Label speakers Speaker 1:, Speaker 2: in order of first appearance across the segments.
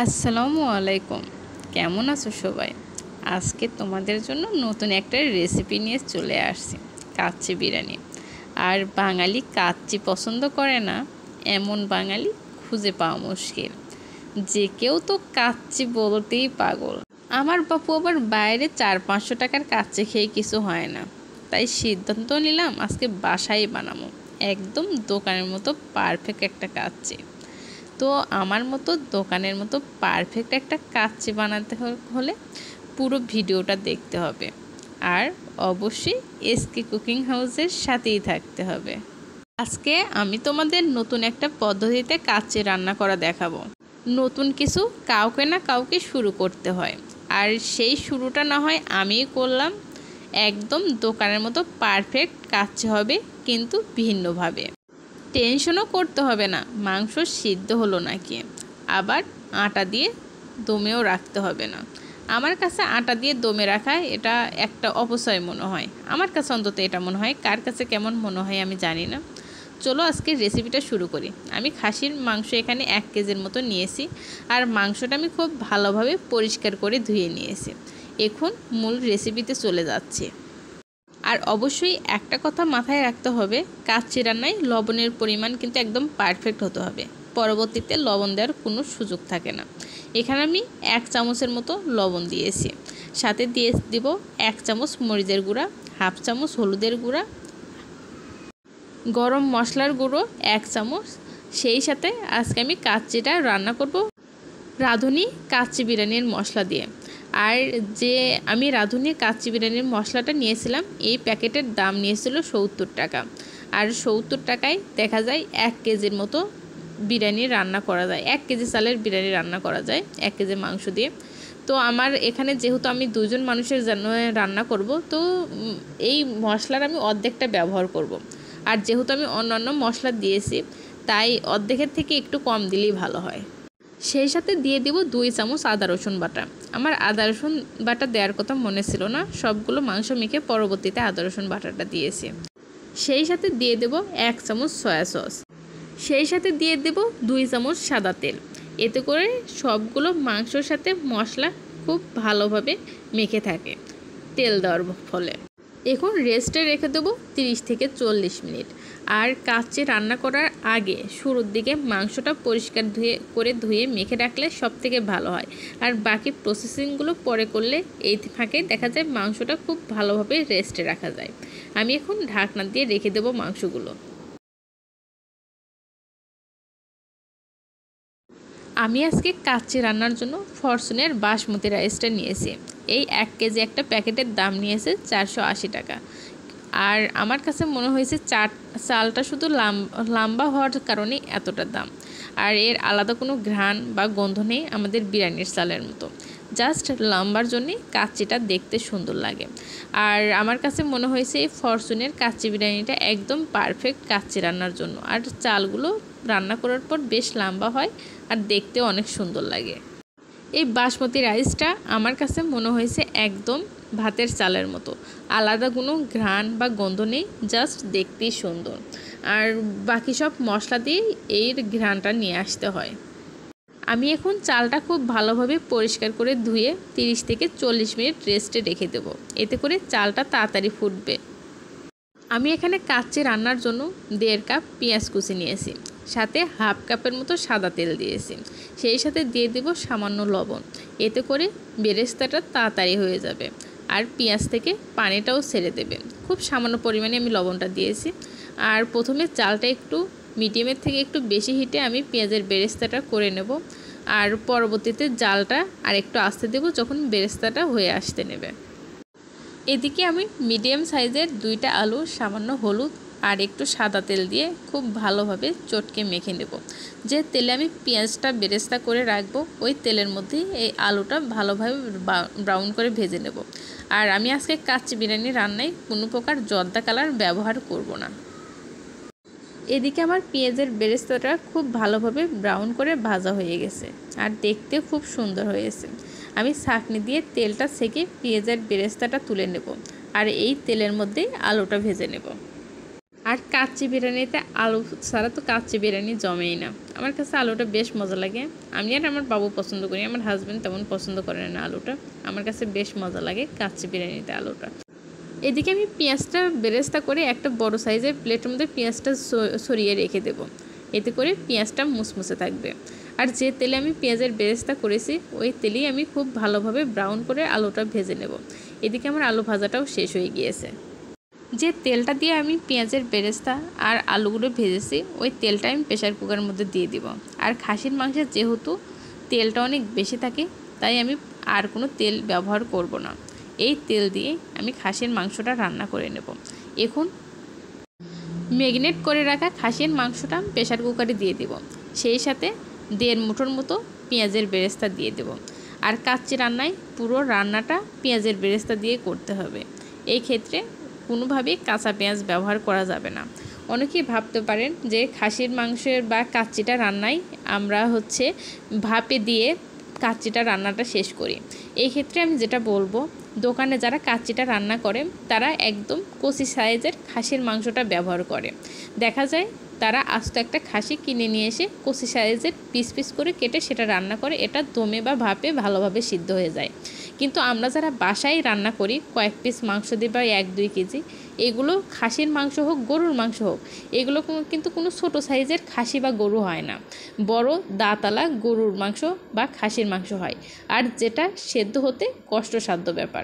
Speaker 1: আসসালামু আলাইকুম। কেমন আছো সবাই? আজকে তোমাদের জন্য নতুন একটা রেসিপি নিয়ে চলে আসছি, কাচ্চি বিরিয়ানি। আর বাঙালি কাচ্চি পছন্দ করে না এমন বাঙালি খুঁজে পাওয়া মুশকিল। যে কেউ তো কাচ্চি বলতেই পাগল। আমার বাপু আবার বাইরে 400-500 টাকার কাচ্চি খেয়ে কিছু হয় না, তাই সিদ্ধান্ত নিলাম আজকে বাসায় বানাবো একদম দোকানের মতো পারফেক্ট একটা কাচ্চি। তো আমার মতো দোকানের মতো পারফেক্ট একটা কাচ্চি বানাতে হলে পুরো ভিডিওটা দেখতে হবে, আর অবশ্যই এসকে কুকিং হাউসের সাথেই থাকতে হবে। আজকে আমি তোমাদের নতুন একটা পদ্ধতিতে কাচ্চি রান্না করা দেখাবো। নতুন কিছু কাউকে না কাউকে শুরু করতে হয়, আর সেই শুরুটা না হয় আমিই করলাম। একদম দোকানের মতো পারফেক্ট কাচ্চি হবে, কিন্তু ভিন্নভাবে। টেনশনও করতে হবে না মাংস সিদ্ধ হলো নাকি, আবার আটা দিয়ে দমেও রাখতে হবে না। আমার কাছে আটা দিয়ে দমে রাখা এটা একটা অপচয় মনে হয়, আমার কাছে অন্তত এটা মনে হয়। কার কাছে কেমন মনে হয় আমি জানি না। চলো আজকে রেসিপিটা শুরু করি। আমি খাসির মাংস এখানে 1 কেজির মতো নিয়েছি, আর মাংসটা আমি খুব ভালোভাবে পরিষ্কার করে ধুয়ে নিয়েছি। এখন মূল রেসিপিতে চলে যাচ্ছে। আর অবশ্যই একটা কথা মাথায় রাখতে হবে, কাচ্চি রান্নায় লবণের পরিমাণ কিন্তু একদম পারফেক্ট হতে হবে। পরবর্তীতে লবণ দেওয়ার কোনো সুযোগ থাকে না। এখানে আমি 1 চামচের মতো লবণ দিয়েছি, সাথে দিয়ে দিব 1 চামচ মরিচের গুঁড়া, 1/2 চামচ হলুদের গুঁড়া, গরম মশলার গুঁড়ো 1 চামচ। সেই সাথে আজকে আমি কাচ্চিটা রান্না করব রাঁধুনি কাচ্চি বিরিয়ানির মশলা দিয়ে। আর যে আমি রাঁধুনি কাচ্চি বিরিয়ানির মশলাটা নিয়েছিলাম, এই প্যাকেটের দাম নিয়েছিল 70 টাকা। আর 70 টাকায় দেখা যায় 1 কেজির মতো বিরিয়ানি রান্না করা যায়, 1 কেজি চালের বিরিয়ানি রান্না করা যায় 1 কেজি মাংস দিয়ে। তো আমার এখানে যেহেতু আমি 2 জন মানুষের জন্য রান্না করব, তো এই মশলার আমি অর্ধেকটা ব্যবহার করব। আর যেহেতু আমি অন্যান্য মশলা দিয়েছি, তাই অর্ধেকের থেকে একটু কম দিলেই ভালো হয়। সেই সাথে দিয়ে দেব 2 চামচ আদা রসুন বাটা। আমার আদা রসুন বাটা দেওয়ার কথা মনে ছিল না, সবগুলো মাংস মেখে পরবর্তীতে আদা রসুন বাটাটা দিয়েছি। সেই সাথে দিয়ে দেব 1 চামচ সয়া সস। সেই সাথে দিয়ে দেব 2 চামচ সাদা তেল। এতে করে সবগুলো মাংসর সাথে মশলা খুব ভালোভাবে মেখে থাকে তেল দেওয়ার ফলে। এখন রেস্টে রেখে দেবো 30 থেকে 40 মিনিট। আর কাচ্চি রান্না করার আগে শুরুর দিকে মাংসটা পরিষ্কার ধুয়ে মেখে রাখলে সব থেকে ভালো হয়। আর বাকি প্রসেসিংগুলো পরে করলে এই ফাঁকে দেখা যায় মাংসটা খুব ভালোভাবে রেস্টে রাখা যায়। আমি এখন ঢাকনা দিয়ে রেখে দেবো মাংসগুলো। আমি আজকে কাচ্চি রান্নার জন্য ফরচুনের বাসমতি রাইসটা নিয়েছি। এই 1 কেজি একটা প্যাকেটের দাম নিয়েছে 480 টাকা। আর আমার কাছে মনে হয়েছে চালটা শুধু লম্বা হওয়ার কারণে এতটা দাম। আর এর আলাদা কোনো ঘ্রাণ বা গন্ধ নেই আমাদের বিরিয়ানির চালের মতো, জাস্ট লম্বার জন্যে কাচ্চিটা দেখতে সুন্দর লাগে। আর আমার কাছে মনে হয়েছে এই ফরচুনের কাচ্চি বিরিয়ানিটা একদম পারফেক্ট কাচ্চি রান্নার জন্য। আর চালগুলো রান্না করার পর বেশ লম্বা হয় আর দেখতেও অনেক সুন্দর লাগে। এই বাসমতি রাইসটা আমার কাছে মনে হয়েছে একদম ভাতের চালের মতো, আলাদা কোনো ঘ্রাণ বা গন্ধ নেই, জাস্ট দেখতেই সুন্দর। আর বাকি সব মশলা দিয়ে এর ঘ্রাণটা নিয়ে আসতে হয়। আমি এখন চালটা খুব ভালোভাবে পরিষ্কার করে ধুয়ে 30 থেকে 40 মিনিট রেস্টে রেখে দেবো, এতে করে চালটা তাড়াতাড়ি ফুটবে। আমি এখানে কাচ্চি রান্নার জন্য 1.5 কাপ পেঁয়াজ কুচি নিয়েছি, সাথে 1/2 কাপের মতো সাদা তেল দিয়েছি। সেই সাথে দিয়ে দেব সামান্য লবণ, এতে করে বেরেস্তাটা তাড়াতাড়ি হয়ে যাবে আর পেঁয়াজ থেকে পানিটাও ছেড়ে দেবে। খুব সামান্য পরিমাণে আমি লবণটা দিয়েছি। আর প্রথমে চালটা একটু মিডিয়ামের থেকে একটু বেশি হিটে আমি পেঁয়াজের বেরেস্তাটা করে নেব, আর পরবর্তীতে জালটা আর একটু আস্তে দেব যখন বেরেস্তাটা হয়ে আসতে নেবে। এদিকে আমি মিডিয়াম সাইজের 2টা আলু, সামান্য হলুদ আর একটু সাদা তেল দিয়ে খুব ভালোভাবে চটকে মেখে নেব। যে তেলে আমি পেঁয়াজটা বেরেস্তা করে রাখবো, ওই তেলের মধ্যেই এই আলুটা ভালোভাবে ব্রাউন করে ভেজে নেব। আর আমি আজকে কাচ্চি বিরিয়ানি রান্নায় কোনো প্রকার জর্দা কালার ব্যবহার করব না। এদিকে আমার পেঁয়াজের বেরেস্তাটা খুব ভালোভাবে ব্রাউন করে ভাজা হয়ে গেছে আর দেখতে খুব সুন্দর হয়েছে। আমি ছাঁকনি দিয়ে তেলটা ছেঁকে পেঁয়াজের বেরেস্তাটা তুলে নেব, আর এই তেলের মধ্যেই আলুটা ভেজে নেব। আর কাচ্চি বিরিয়ানিতে আলু ছাড়া তো কাচ্চি বিরিয়ানি জমেই না। আমার কাছে আলুটা বেশ মজা লাগে। আমি আর আমার বাবু পছন্দ করি, আমার হাজব্যান্ড তেমন পছন্দ করে না আলুটা। আমার কাছে বেশ মজা লাগে কাচ্চি বিরিয়ানিতে আলুটা। এদিকে আমি পেঁয়াজটা বেরেস্তা করে একটা বড় সাইজের প্লেটের মধ্যে পেঁয়াজটা সরিয়ে রেখে দেব, এতে করে পেঁয়াজটা মুসমুসে থাকবে। আর যে তেলে আমি পেঁয়াজের বেরেস্তা করেছি ওই তেলেই আমি খুব ভালোভাবে ব্রাউন করে আলুটা ভেজে নেব। এদিকে আমার আলু ভাজাটাও শেষ হয়ে গিয়েছে। যে তেলটা দিয়ে আমি পেঁয়াজের বেরেস্তা আর আলুগুলো ভেজেছি ওই তেলটা আমি প্রেসার কুকারের মধ্যে দিয়ে দিব। আর খাসির মাংসের যেহেতু তেলটা অনেক বেশি থাকে তাই আমি আর কোনো তেল ব্যবহার করব না। এই তেল দিয়ে আমি খাসির মাংসটা রান্না করে নেব। এখন ম্যারিনেট করে রাখা খাসির মাংসটা প্রেসার কুকারে দিয়ে দেব, সেই সাথে 1.5 মুঠোর মতো পেঁয়াজের বেরেস্তা দিয়ে দেব। আর কাচ্চি রান্নায় পুরো রান্নাটা পেঁয়াজের বেরেস্তা দিয়ে করতে হবে। এই ক্ষেত্রে কোনোভাবেই কাঁচা পেঁয়াজ ব্যবহার করা যাবে না। অনেকেই ভাবতে পারেন যে খাসির মাংসের বা কাচ্চিটা রান্নায় আমরা ভাপে দিয়ে কাচ্চিটা রান্নাটা শেষ করি। এই ক্ষেত্রে আমি যেটা বলবো, দোকানে যারা কাচ্চিটা রান্না করে তারা একদম কচি সাইজের খাসির মাংসটা ব্যবহার করে। দেখা যায় তারা আস্ত একটা খাসি কিনে নিয়ে এসে কচি সাইজের পিস পিস করে কেটে সেটা রান্না করে, এটা দমে বা ভাপে ভালোভাবে সিদ্ধ হয়ে যায়। কিন্তু আমরা যারা বাসায় রান্না করি কয়েক পিস মাংস দিয়ে বা 1-2 কেজি, এগুলো খাসির মাংস হোক গরুর মাংস হোক, এগুলো কিন্তু কোনো ছোটো সাইজের খাসি বা গরু হয় না, বড় দাঁতওয়ালা গরুর মাংস বা খাসির মাংস হয়। আর যেটা সেদ্ধ হতে কষ্টসাধ্য ব্যাপার।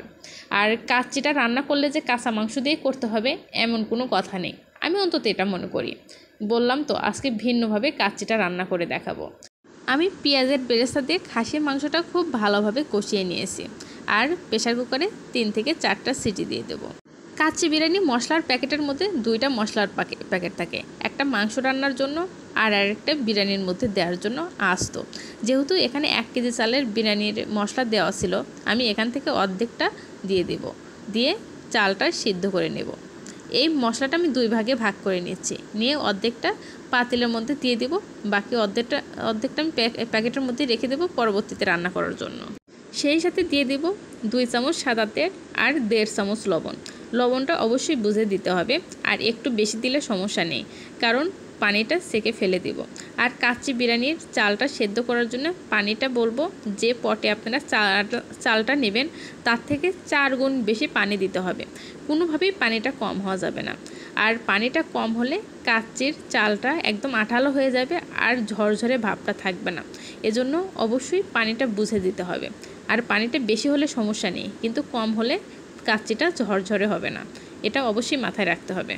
Speaker 1: আর কাচ্চিটা রান্না করলে যে কাঁচা মাংস দিয়ে করতে হবে এমন কোনো কথা নেই, আমি অন্তত এটা মনে করি। বললাম তো আজকে ভিন্নভাবে কাচ্চিটা রান্না করে দেখাবো। আমি পেঁয়াজের বেরেস্তা দিয়ে খাসির মাংসটা খুব ভালোভাবে কষিয়ে নিয়েছি। আর প্রেসার কুকারে 3 থেকে 4টা সিটি দিয়ে দেবো। কাচ্চি বিরিয়ানি মশলার প্যাকেটের মধ্যে 2টা মশলার প্যাকেট থাকে, একটা মাংস রান্নার জন্য আর আরেকটা বিরিয়ানির মধ্যে দেওয়ার জন্য আস্ত। যেহেতু এখানে 1 কেজি চালের বিরিয়ানির মশলা দেওয়া ছিল, আমি এখান থেকে অর্ধেকটা দিয়ে দেব, দিয়ে চালটা সিদ্ধ করে নেব। এই মশলাটা আমি 2 ভাগে ভাগ করে নিচ্ছি, নিয়ে অর্ধেকটা পাতিলের মধ্যে দিয়ে দেব, বাকি অর্ধেকটা আমি প্যাকেটের মধ্যে রেখে দেব পরবর্তীতে রান্না করার জন্য। সেই সাথে দিয়ে দেব 2 চামচ সাদা তেল আর 1.5 চামচ লবণ। লবণটা অবশ্যই বুঝে দিতে হবে, আর একটু বেশি দিলে সমস্যা নেই, কারণ পানিটা সেকে ফেলে দেব। আর কাচ্চি বিরিয়ানির চালটা সেদ্ধ করার জন্য পানিটা বলবো যে পটে আপনারা চালটা নেবেন তার থেকে 4 গুণ বেশি পানি দিতে হবে, কোনোভাবেই পানিটা কম হওয়া যাবে না। আর পানিটা কম হলে কাচ্চির চালটা একদম আঠালো হয়ে যাবে আর ঝরঝরে ভাবটা থাকবে না, এজন্য অবশ্যই পানিটা বুঝে দিতে হবে। আর পানিটা বেশি হলে সমস্যা নেই, কিন্তু কম হলে কাচ্চিটা ঝরঝরে হবে না, এটা অবশ্যই মাথায় রাখতে হবে।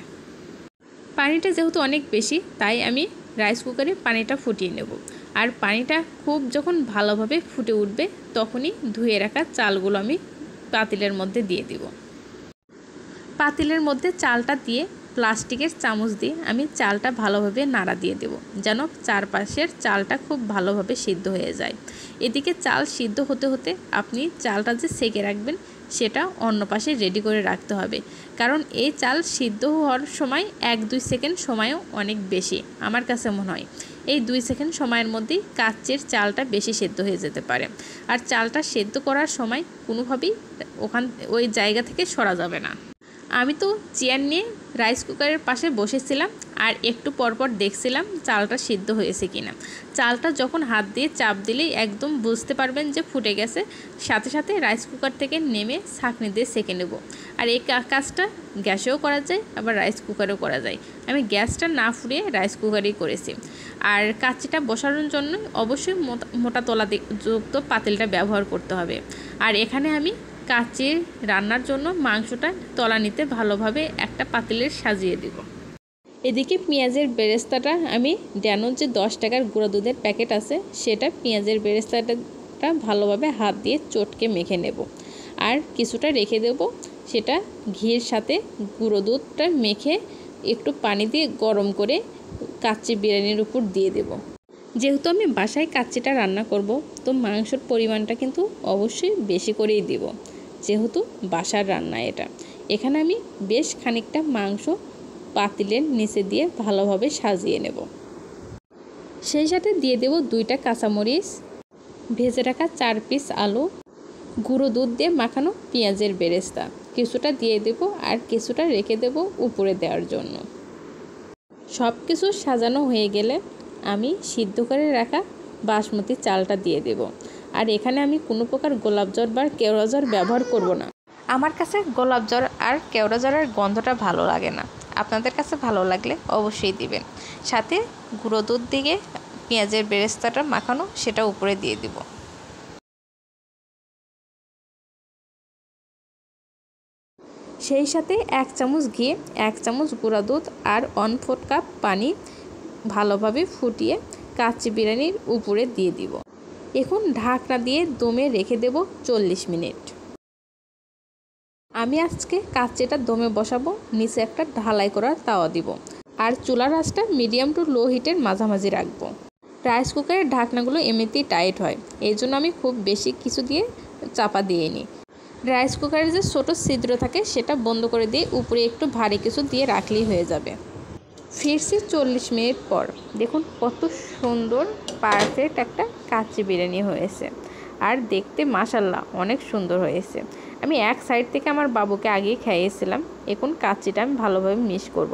Speaker 1: পানিটা যেহেতু অনেক বেশি তাই আমি রাইস কুকারে পানিটা ফুটিয়ে নেব। আর পানিটা খুব যখন ভালোভাবে ফুটে উঠবে তখনই ধুয়ে রাখা চালগুলো আমি পাতিলের মধ্যে দিয়ে দিব। পাতিলের মধ্যে চালটা দিয়ে প্লাস্টিকের চামচ দিয়ে আমি চালটা ভালোভাবে নাড়া দিয়ে দেব, যেন চারপাশের চালটা খুব ভালোভাবে সিদ্ধ হয়ে যায়। এদিকে চাল সিদ্ধ হতে হতে আপনি চালটা যে সেকে রাখবেন সেটা অন্য পাশে রেডি করে রাখতে হবে, কারণ এই চাল সিদ্ধ হওয়ার সময় 1-2 সেকেন্ড সময়ও অনেক বেশি আমার কাছে মনে হয়। এই 2 সেকেন্ড সময়ের মধ্যেই কাচ্চির চালটা বেশি সেদ্ধ হয়ে যেতে পারে। আর চালটা সেদ্ধ করার সময় কোনোভাবেই ওই জায়গা থেকে সরা যাবে না। আমি তো চেয়ার নিয়ে রাইস কুকারের পাশে বসেছিলাম আর একটু পরপর দেখছিলাম চালটা সিদ্ধ হয়েছে কিনা। চালটা যখন হাত দিয়ে চাপ দিলেই একদম বুঝতে পারবেন যে ফুটে গেছে, সাথে সাথে রাইস কুকার থেকে নেমে ছাঁকনি দিয়ে সেঁকে নেব। আর এই কাজটা গ্যাসেও করা যায় আবার রাইস কুকারেও করা যায়, আমি গ্যাসটা না ফুরিয়ে রাইস কুকারেই করেছি। আর কাচ্চিটা বসানোর জন্য অবশ্যই মোটা তলা যুক্ত পাতিলটা ব্যবহার করতে হবে। আর এখানে আমি কাচ্চির রান্নার জন্য মাংসটা তলানিতে ভালোভাবে একটা পাতিলের সাজিয়ে দেব। এদিকে পেঁয়াজের বেরেস্তাটা আমি ড্যানোর যে 10 টাকার গুঁড়ো দুধের প্যাকেট আছে সেটা পেঁয়াজের বেরেস্তাটা ভালোভাবে হাত দিয়ে চটকে মেখে নেব। আর কিছুটা রেখে দেব, সেটা ঘির সাথে গুঁড়ো দুধটা মেখে একটু পানি দিয়ে গরম করে কাচ্চি বিরিয়ানির উপর দিয়ে দেব। যেহেতু আমি বাসায় কাচ্চিটা রান্না করব তো মাংসের পরিমাণটা কিন্তু অবশ্যই বেশি করেই দেব, যেহেতু বাসার রান্না এটা। এখানে আমি বেশ খানিকটা মাংস পাতিলের নিচে দিয়ে ভালোভাবে সাজিয়ে নেব। সেই সাথে দিয়ে দেব 2টা কাঁচামরিচ, ভেজে রাখা 4 পিস আলু, গুঁড়ো দুধ দিয়ে মাখানো পেঁয়াজের বেরেস্তা কিছুটা দিয়ে দেব আর কিছুটা রেখে দেব উপরে দেওয়ার জন্য। সব কিছু সাজানো হয়ে গেলে আমি সিদ্ধ করে রাখা বাসমতি চালটা দিয়ে দেব। আর এখানে আমি কোনো প্রকার গোলাপ জল বা কেওড়া জল ব্যবহার করব না। আমার কাছে গোলাপ জল আর কেওড়া জলের গন্ধটা ভালো লাগে না। আপনাদের কাছে ভালো লাগলে অবশ্যই দিবেন। সাথে গুঁড়ো দুধ দিয়ে পেঁয়াজের বেরেস্তাটা মাখানো সেটা উপরে দিয়ে দিব। সেই সাথে 1 চামচ ঘি, 1 চামচ গুঁড়া দুধ আর 1/4 কাপ পানি ভালোভাবে ফুটিয়ে কাচ্চি বিরিয়ানির উপরে দিয়ে দিব। এখন ঢাকনা দিয়ে দমে রেখে দেব 40 মিনিট। আমি আজকে কাচ্চিটা দমে বসাবো, নিচে একটা ঢালাই করা তাওয়া দিব আর চুলার আঁচটা মিডিয়াম টু লো হিটের মাঝামাঝি রাখবো। রাইস কুকারের ঢাকনাগুলো এমনিতেই টাইট হয়, এই জন্য আমি খুব বেশি কিছু দিয়ে চাপা দিয়ে নিই। রাইস কুকারের যে ছোটো ছিদ্র থাকে সেটা বন্ধ করে দিয়ে উপরে একটু ভারী কিছু দিয়ে রাখলেই হয়ে যাবে। ফিরছি 40 মিনিট পর। দেখুন কত সুন্দর পারফেক্ট একটা কাচ্চি বিরিয়ানি হয়েছে আর দেখতে মাশাল্লাহ অনেক সুন্দর হয়েছে। আমি এক সাইড থেকে আমার বাবুকে আগেই খাইয়েছিলাম। এখন কাচ্চিটা আমি ভালোভাবে মিক্স করব।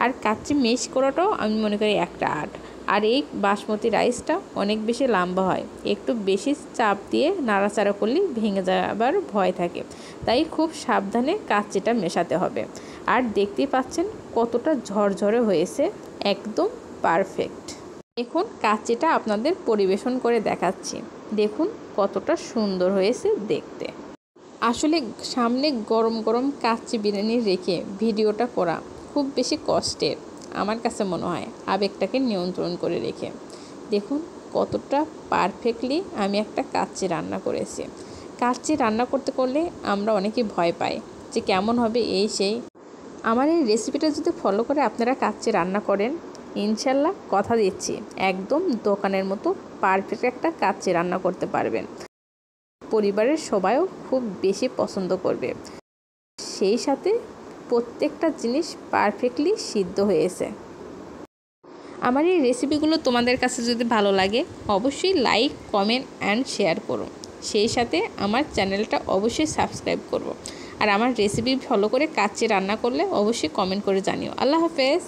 Speaker 1: আর কাচ্চি মিক্স করাটাও আমি মনে করি একটা আর্ট। আর এই বাসমতি রাইসটা অনেক বেশি লম্বা হয়, একটু বেশি চাপ দিয়ে নাড়াচাড়া করলে ভেঙে যাবার ভয় থাকে, তাই খুব সাবধানে কাচ্চিটা মেশাতে হবে। আর দেখতেই পাচ্ছেন কতটা ঝরঝরে হয়েছে, একদম পারফেক্ট। এখন কাচ্চিটা আপনাদের পরিবেশন করে দেখাচ্ছি। দেখুন কতটা সুন্দর হয়েছে দেখতে। আসলে সামনে গরম গরম কাচ্চি বিরিয়ানি রেখে ভিডিওটা করা খুব বেশি কষ্টের আমার কাছে মনে হয়, আবেগটাকে নিয়ন্ত্রণ করে রেখে। দেখুন কতটা পারফেক্টলি আমি একটা কাচ্চি রান্না করেছি। কাচ্চি রান্না করতে করলে আমরা অনেকেই ভয় পাই যে কেমন হবে এই সেই। আমার এই রেসিপিটা যদি ফলো করে আপনারা কাচ্চি রান্না করেন, ইনশাল্লাহ কথা দিচ্ছি একদম দোকানের মতো পারফেক্ট একটা কাচ্চি রান্না করতে পারবেন। পরিবারের সবাইও খুব বেশি পছন্দ করবে। সেই সাথে প্রত্যেকটা জিনিস পারফেক্টলি সিদ্ধ হয়েছে। আমার এই রেসিপিগুলো তোমাদের কাছে যদি ভালো লাগে অবশ্যই লাইক, কমেন্ট অ্যান্ড শেয়ার করো। সেই সাথে আমার চ্যানেলটা অবশ্যই সাবস্ক্রাইব করো। আর আমার রেসিপি ফলো করে কাচ্চি রান্না করলে অবশ্যই কমেন্ট করে জানিও। আল্লাহ হাফেজ।